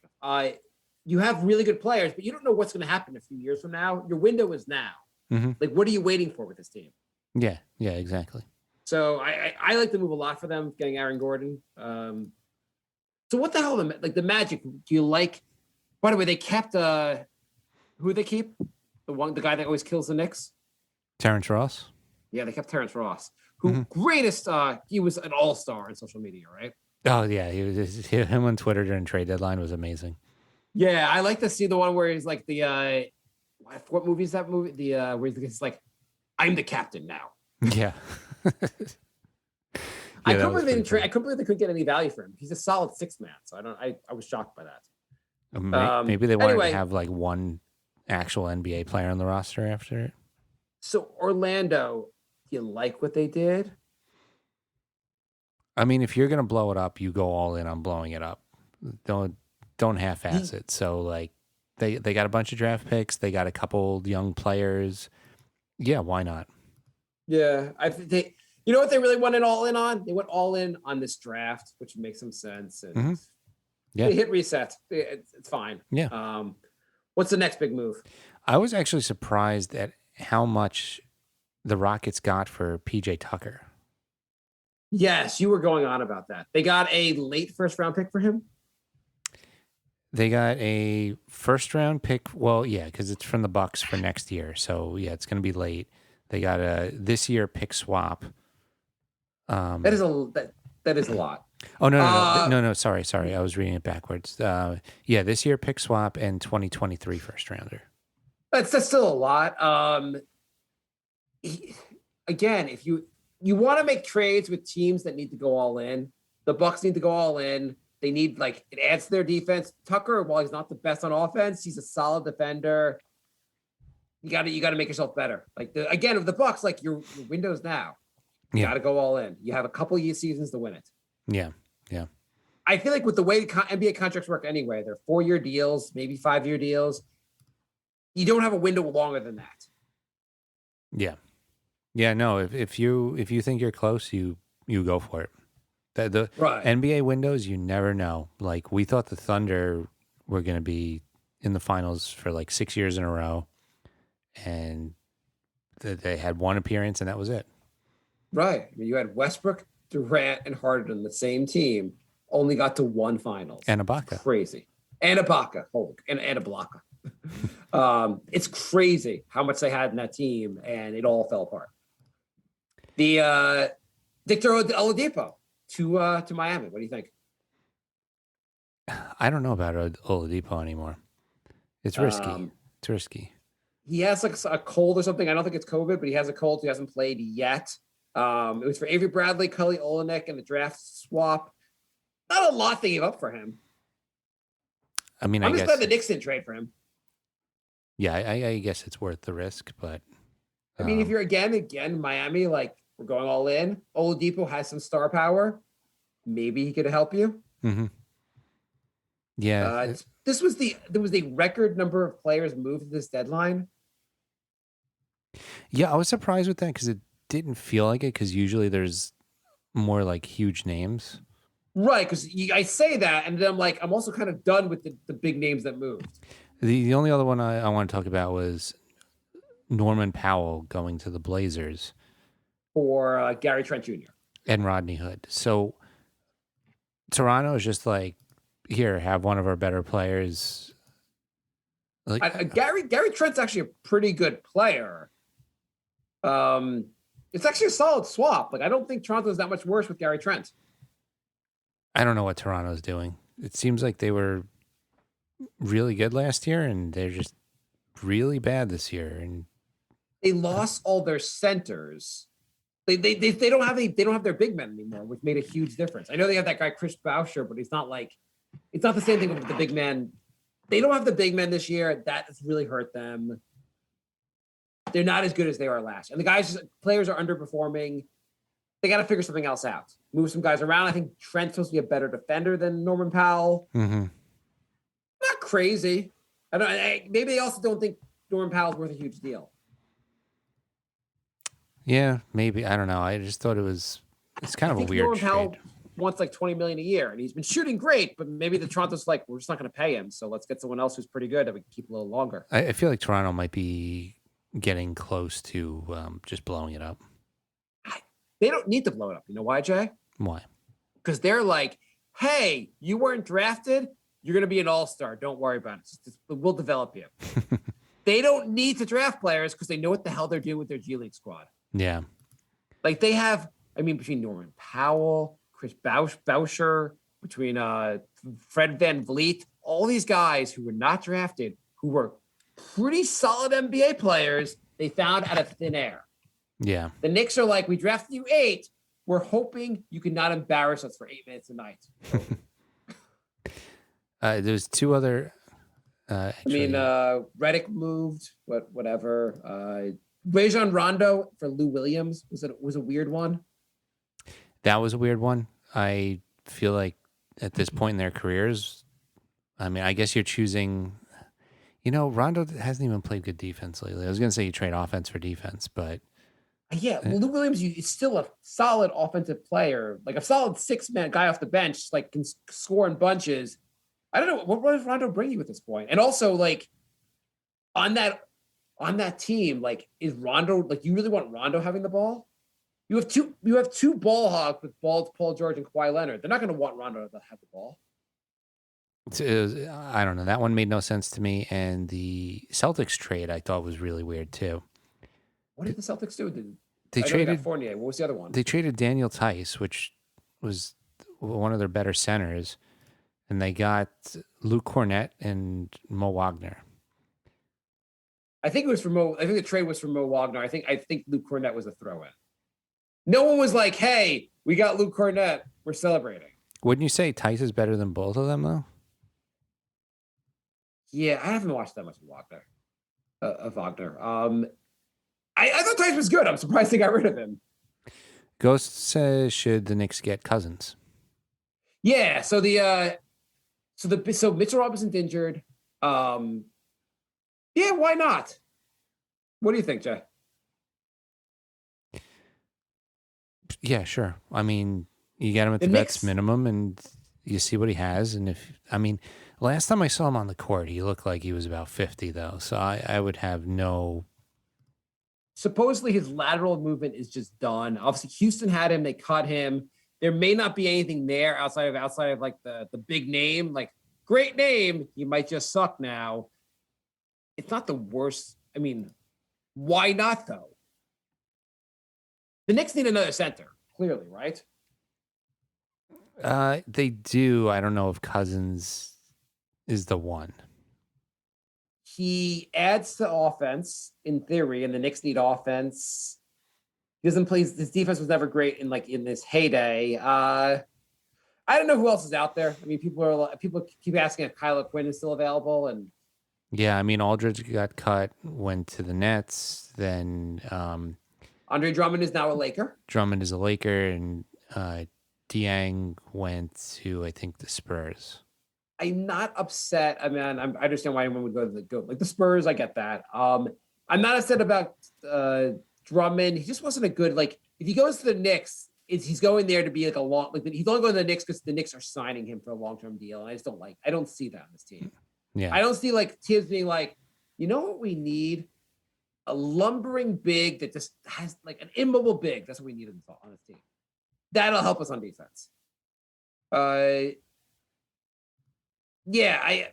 you have really good players, but you don't know what's going to happen a few years from now. Your window is now. What are you waiting for with this team? Yeah, exactly. So I like the move a lot for them, getting Aaron Gordon. So what the hell, the Magic? Do you like? By the way, they kept who did they keep? The guy that always kills the Knicks. Terrence Ross. Yeah, they kept Terrence Ross, who greatest. He was an all-star on social media, right? Oh yeah, him on Twitter during trade deadline was amazing. Yeah, I like to see the one where he's like what movie is that movie? Where he's like, I'm the captain now. Yeah. I couldn't believe they couldn't get any value for him. He's a solid 6 man. So I was shocked by that. Maybe they wanted to have one actual NBA player on the roster after it. So Orlando, do you like what they did? I mean, if you're gonna blow it up, you go all in on blowing it up. Don't half-ass it. So they got a bunch of draft picks. They got a couple young players. Yeah, why not? Yeah, I think you know what they really went all in on? They went all in on this draft, which makes some sense. And they hit reset. It's fine. Yeah. What's the next big move? I was actually surprised at how much the Rockets got for PJ Tucker. Yes, you were going on about that. They got a late first-round pick for him. They got a first-round pick. Well, yeah, because it's from the Bucks for next year. So yeah, it's going to be late. They got a this year pick swap. That is a lot. Oh no! Sorry. I was reading it backwards. This year pick swap and 2023 first rounder. That's still a lot. Again, if you want to make trades with teams that need to go all in, the Bucks need to go all in. They need it adds to their defense. Tucker, while he's not the best on offense, he's a solid defender. You got to make yourself better. Again, of the Bucks, your window's now. Yeah. Got to go all in. You have a couple of seasons to win it. Yeah. Yeah. I feel like with the way the NBA contracts work anyway, they're 4-year deals, maybe 5-year deals. You don't have a window longer than that. Yeah. Yeah. No, if you think you're close, you go for it. The Right. NBA windows, you never know. Like we thought the Thunder were going to be in the finals for like 6 years in a row, and they had one appearance, and that was it. Right. I mean, you had Westbrook, Durant, and Harden on the same team, only got to one finals. And Ibaka. Crazy. And Ibaka. And Ibaka. It's crazy how much they had in that team, and it all fell apart. The Victor Oladipo to Miami. What do you think? I don't know about Oladipo anymore. It's risky. It's risky. He has like a cold or something. I don't think it's COVID, but he has a cold. He hasn't played yet. It was for Avery Bradley, Kelly Olynyk, and the draft swap. Not a lot they gave up for him. I mean, I'm I just guess glad the Knicks didn't trade for him. Yeah, I guess it's worth the risk, but I mean, if you're again Miami, like we're going all in. Oladipo has some star power. Maybe he could help you. Mm-hmm. Yeah, there was the record number of players moved this deadline. Yeah, I was surprised with that because it didn't feel like it. Because usually there's more like huge names, right? Because I say that, and then I'm also kind of done with the big names that moved. The only other one I want to talk about was Norman Powell going to the Blazers for Gary Trent Jr. and Rodney Hood. So Toronto is just like, here, have one of our better players. Like Gary Trent's actually a pretty good player. It's actually a solid swap. Like I don't think Toronto's that much worse with Gary Trent. I don't know what Toronto's doing. It seems like they were really good last year, and they're just really bad this year. And they lost all their centers. They don't have their big men anymore, which made a huge difference. I know they have that guy Chris Boucher, but it's not the same thing with the big men. They don't have the big men this year. That has really hurt them. They're not as good as they are last year. And the players are underperforming. They got to figure something else out. Move some guys around. I think Trent's supposed to be a better defender than Norman Powell. Mm-hmm. Not crazy. Maybe they also don't think Norman Powell's worth a huge deal. Yeah, maybe. I don't know. I just thought it's kind of a weird Norman Powell trade. wants like $20 million a year, and he's been shooting great, but maybe the Toronto's like, we're just not going to pay him, so let's get someone else who's pretty good that we can keep a little longer. I feel like Toronto might be getting close to just blowing it up. They don't need to blow it up. You know why, Jay? Why? Because they're like, hey, you weren't drafted. You're going to be an all-star. Don't worry about it. We'll develop you. They don't need to draft players because they know what the hell they're doing with their G League squad. Yeah. Like they have, between Norman Powell, Chris Boucher, between Fred VanVleet, all these guys who were not drafted, who were pretty solid NBA players, they found out of thin air. Yeah. The Knicks are like, we drafted you 8. We're hoping you cannot embarrass us for 8 minutes a night. There's 2 other. Redick moved, but whatever. Rajon Rondo for Lou Williams was a weird one. That was a weird one. I feel like at this point in their careers, I guess you're choosing. Rondo hasn't even played good defense lately. I was going to say you trade offense for defense, but. Yeah, Lou Williams is still a solid offensive player, like a solid 6-man guy off the bench, like can score in bunches. I don't know what does Rondo bring you at this point, and also like on that team, like is Rondo like you really want Rondo having the ball? You have two ball hogs with Paul George and Kawhi Leonard. They're not going to want Rondo to have the ball. I don't know. That one made no sense to me, and the Celtics trade I thought was really weird too. What did the Celtics do? They traded Fournier. What was the other one? They traded Daniel Tice, which was one of their better centers, and they got Luke Cornett and Mo Wagner. I think it was for Mo. I think the trade was for Mo Wagner. I think Luke Cornett was a throw-in. No one was like, "Hey, we got Luke Cornett. We're celebrating." Wouldn't you say Tice is better than both of them, though? Yeah, I haven't watched that much of Wagner. I thought Tice was good. I'm surprised they got rid of him. Ghost says, should the Knicks get Cousins? Yeah. So Mitchell Robinson's injured. Yeah, why not? What do you think, Jay? Yeah, sure. I mean, you get him at The the Knicks- vets minimum, and you see what he has. And last time I saw him on the court, he looked like he was about 50, though. So I would have no. Supposedly his lateral movement is just done. Obviously, Houston had him; they cut him. There may not be anything there outside of like the big name, like great name. He might just suck now. It's not the worst. I mean, why not though? The Knicks need another center, clearly, right? They do. I don't know if Cousins is the one. He adds to offense in theory, and the Knicks need offense. He doesn't play. His defense was never great in this heyday. I don't know who else is out there. I mean, people keep asking if Kylo Quinn is still available, and Yeah, I mean, Aldridge got cut, went to the Nets. Then Andre Drummond is now a Laker. Drummond is a Laker, and Dieng went to, I think, the Spurs. I'm not upset. I mean, I understand why anyone would go like the Spurs. I get that. I'm not upset about Drummond. He just wasn't a good like. If he goes to the Knicks, he's going there to be like a long. Like he's only going to the Knicks because the Knicks are signing him for a long-term deal. And I just don't like. I don't see that on this team. Yeah, I don't see like teams being like, you know what we need? A lumbering big that just has like an immobile big. That's what we need on this team. That'll help us on defense. Yeah, I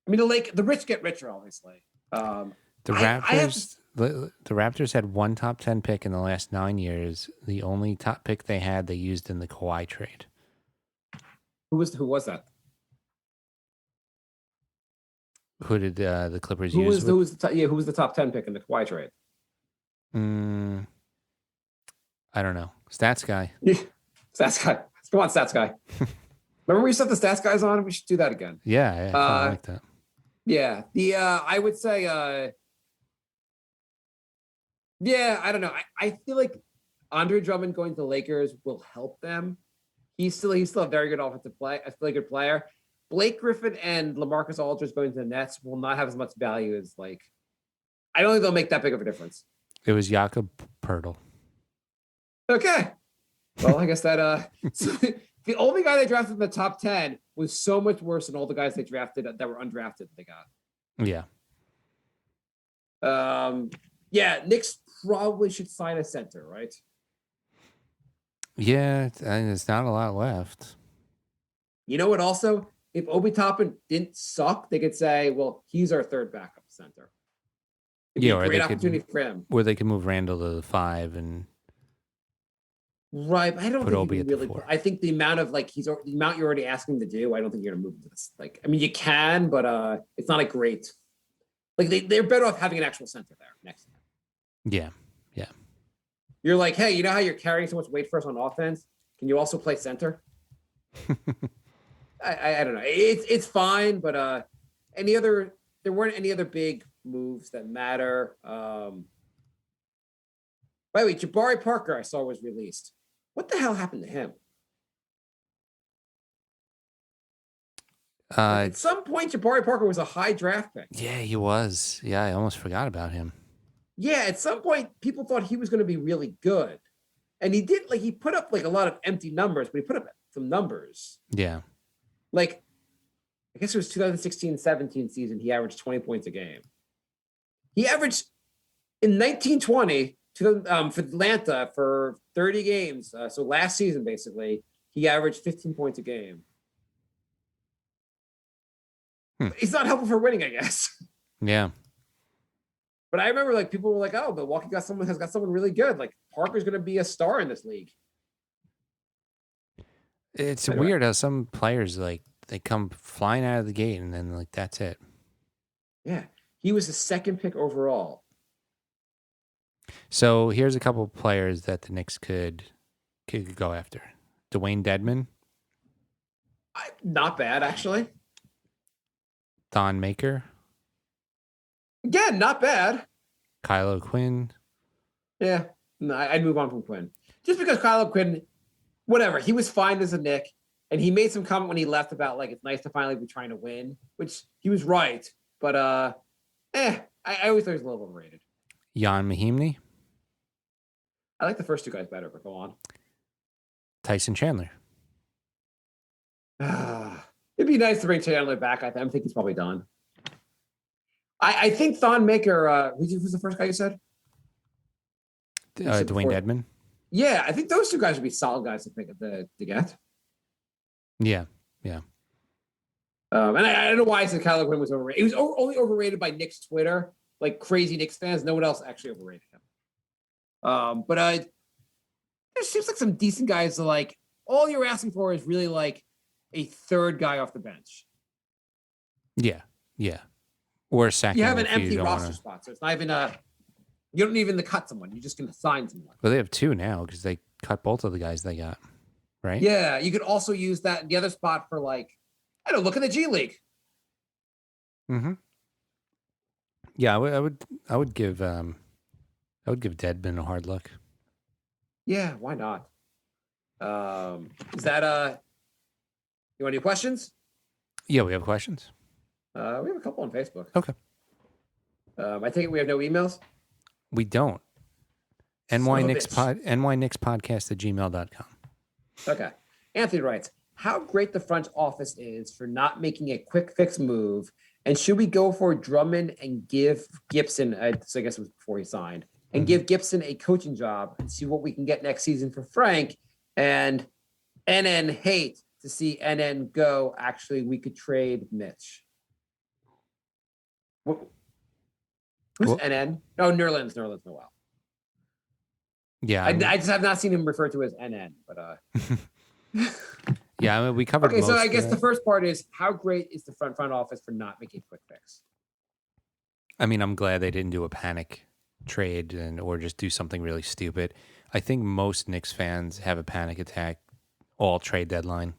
mean the rich get richer, obviously. the Raptors. The Raptors had one top 10 pick in the last 9 years. The only top pick they had, they used in the Kawhi trade. Who was that? Who did the Clippers Who use? was who was the top 10 pick in the Kawhi trade? I don't know. Stats guy. Stats guy. Come on, stats guy. Remember we set the stats guys on? We should do that again. Yeah, I kinda like that. Yeah. I would say yeah, I don't know. I feel like Andre Drummond going to the Lakers will help them. He's still a very good offensive play, a really good player. Blake Griffin and LaMarcus Aldridge going to the Nets will not have as much value as like. I don't think they'll make that big of a difference. It was Jakob Pertl. Okay. Well, I guess that so the only guy they drafted in the top 10 was so much worse than all the guys they drafted that were undrafted that they got. Yeah. Yeah, Knicks probably should sign a center, right? Yeah, and there's not a lot left. You know what? Also, if Obi Toppin didn't suck, they could say, "Well, he's our third backup center." It'd be a great opportunity for him. Where they could move Randall to the 5 and right. But I don't put think Obi you at can the really. 4. I think the amount of like the amount you're already asking him to do. I don't think you're gonna move into this. Like, I mean, you can, but it's not a great. Like they're better off having an actual center there next to him. Yeah. You're like, hey, you know how you're carrying so much weight for us on offense? Can you also play center? I don't know. It's fine, but there weren't any other big moves that matter. By the way, Jabari Parker I saw was released. What the hell happened to him? At some point, Jabari Parker was a high draft pick. Yeah, he was. Yeah, I almost forgot about him. Yeah, at some point, people thought he was going to be really good. And he did, like, he put up, like, a lot of empty numbers, but he put up some numbers. Yeah. Like, I guess it was 2016-17 season, he averaged 20 points a game. He averaged, in 1920, for Atlanta, for 30 games, so last season, basically, he averaged 15 points a game. He's not helpful for winning, I guess. Yeah. But I remember like people were like, "Oh, Milwaukee has got someone really good. Like Parker's going to be a star in this league." It's weird how some players like they come flying out of the gate and then like that's it. Yeah, he was the second pick overall. So here's a couple of players that the Knicks could go after. Dwayne Dedman, Not bad actually. Thon Maker, Again, not bad. Kylo Quinn. Yeah, no, I'd move on from Quinn. just because Kyle Quinn, whatever, he was fine as a Knick, and he made some comment when he left about like it's nice to finally be trying to win, which he was right. But I always thought he was a little overrated. Jan Mahimni, I like the first two guys better, but go on. Tyson Chandler. It'd be nice to bring Chandler back. I think he's probably done. I think Thon Maker, who's the first guy you said? Dwayne Dedman. Yeah, I think those two guys would be solid guys to pick up to get. Yeah. And I don't know why I said Kyle Quinn was overrated. He was only overrated by Knicks Twitter, like crazy Knicks fans. No one else actually overrated him. But there seems like some decent guys that like all you're asking for is really like a third guy off the bench. Yeah. Or a second. You have an empty roster spot, so it's not even you don't even cut someone. You're just going to sign someone. Well, they have two now because they cut both of the guys they got, right? Yeah, you could also use that the other spot for like, I don't know, look in the G League. Mm-hmm. Yeah, I would give Dedman a hard look. Yeah, why not? Is that you want any questions? Yeah, we have questions. We have a couple on Facebook. Okay. I take it we have no emails. We don't. nyknickspodcast@gmail.com. Okay. Anthony writes, how great the front office is for not making a quick fix move, and should we go for Drummond and give Gibson, so I guess it was before he signed, and give Gibson a coaching job and see what we can get next season for Frank, and NN hate to see NN go. Actually, we could trade Mitch. Who's NN? No, Nerlens Noel. Yeah. I just have not seen him referred to as NN, but yeah, I mean, we covered. Okay, so I most guess of the that. first part is how great is the front office for not making a quick fix? I mean, I'm glad they didn't do a panic trade or just do something really stupid. I think most Knicks fans have a panic attack all trade deadline.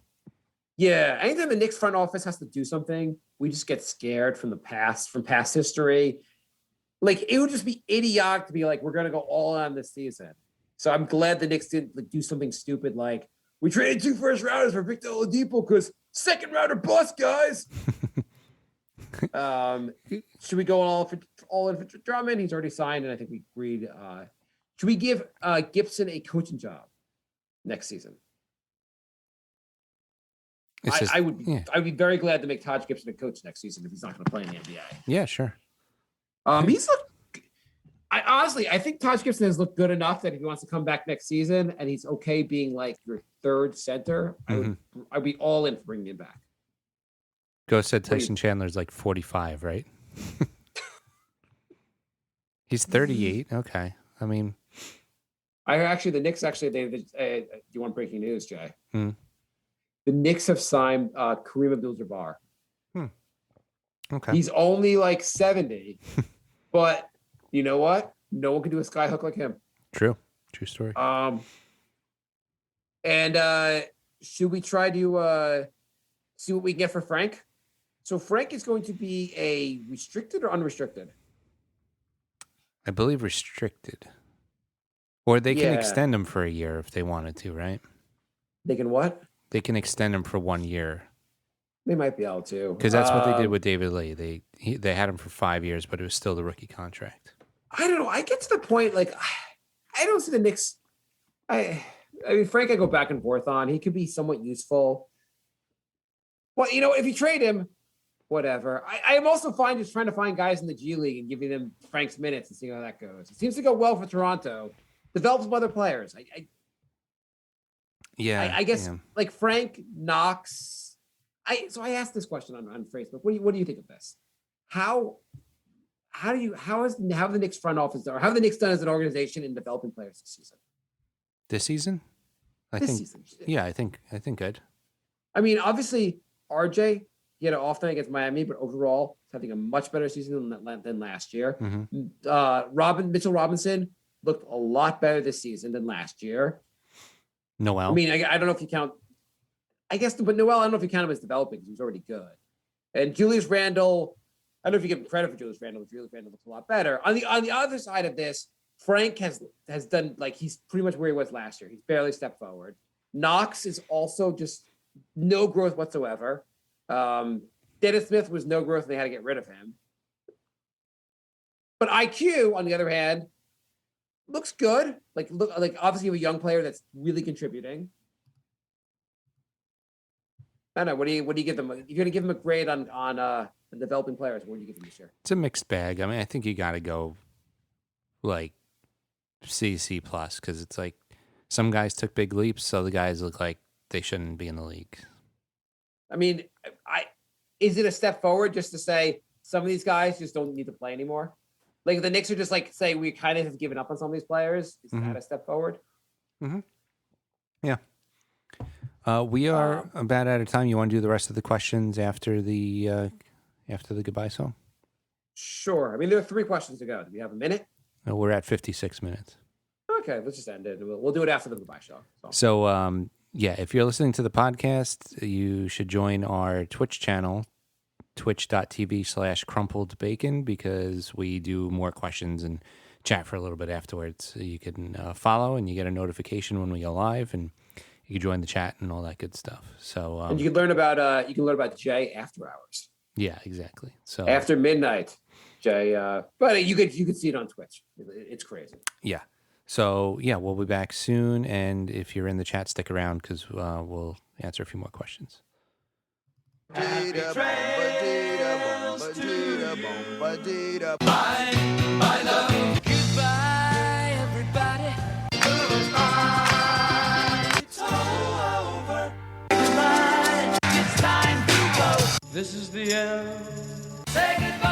Yeah, anytime the Knicks front office has to do something, we just get scared from past history. Like, it would just be idiotic to be like, we're going to go all on this season. So I'm glad the Knicks didn't like, do something stupid like, we traded 2 first rounders for Victor Oladipo because second rounder bust, guys. Should we go all in for Drummond? He's already signed, and I think we agreed. Should we give Gibson a coaching job next season? I would be very glad to make Taj Gibson a coach next season if he's not going to play in the NBA. Yeah, sure. He's looked. I think Taj Gibson has looked good enough that if he wants to come back next season and he's okay being like your third center, I'd be all in for bringing him back. Go said Tyson Chandler's like 45, right? He's 38. Okay. I mean, the Knicks do you want breaking news, Jay? Hmm. The Knicks have signed Kareem Abdul-Jabbar. Okay. He's only like 70, but you know what? No one can do a skyhook like him. True story. And should we try to see what we can get for Frank? So Frank is going to be a restricted or unrestricted? I believe restricted. Or they can extend him for a year if they wanted to, right? They can what? They can extend him for 1 year. They might be able to. Because that's what they did with David Lee. They had him for 5 years, but it was still the rookie contract. I don't know. I get to the point, like, I don't see the Knicks. I mean, Frank, I go back and forth on. He could be somewhat useful. Well, if you trade him, whatever. I'm also fine just trying to find guys in the G League and giving them Frank's minutes and see how that goes. It seems to go well for Toronto. Develop some other players. I guess like Frank Knox. So I asked this question on Facebook. What do you think of this? How have the Knicks front office or how have the Knicks done as an organization in developing players this season? This season? I think good. I mean, obviously, RJ, he had an off night against Miami, but overall, he's having a much better season than last year. Mm-hmm. Mitchell Robinson looked a lot better this season than last year. Noel. I mean, I don't know if you count. I guess, but Noel, I don't know if you count him as developing because he was already good. And Julius Randle, I don't know if you give him credit for Julius Randle, but Julius Randle looks a lot better. On the other side of this, Frank has done like he's pretty much where he was last year. He's barely stepped forward. Knox is also just no growth whatsoever. Dennis Smith was no growth, and they had to get rid of him. But IQ, on the other hand, looks good. Like obviously you have a young player that's really contributing. I don't know. What do you give them? If you're gonna give them a grade on developing players, what do you give them this year? It's a mixed bag. I mean, I think you got to go like C plus because it's like some guys took big leaps, so the guys look like they shouldn't be in the league. I mean, is it a step forward just to say some of these guys just don't need to play anymore? Like the Knicks are just like say we kind of have given up on some of these players. Is that a step forward? Mm-hmm. Yeah. We are about out of time. You want to do the rest of the questions after the goodbye song? Sure. I mean, there are 3 questions to go. Do we have a minute? No, we're at 56 minutes. Okay, let's just end it. We'll do it after the goodbye show. So yeah, if you're listening to the podcast, you should join our Twitch channel, twitch.tv/crumpledbacon, because we do more questions and chat for a little bit afterwards. You can follow and you get a notification when we go live, and you can join the chat and all that good stuff. So and you can learn about Jay after hours. Yeah, exactly. So after midnight, Jay. But you could see it on Twitch. It's crazy. Yeah. So yeah, we'll be back soon, and if you're in the chat, stick around because we'll answer a few more questions. Bye, my love. Goodbye, everybody. Goodbye. It's all over. Goodbye. It's time to go. This is the end. Say goodbye.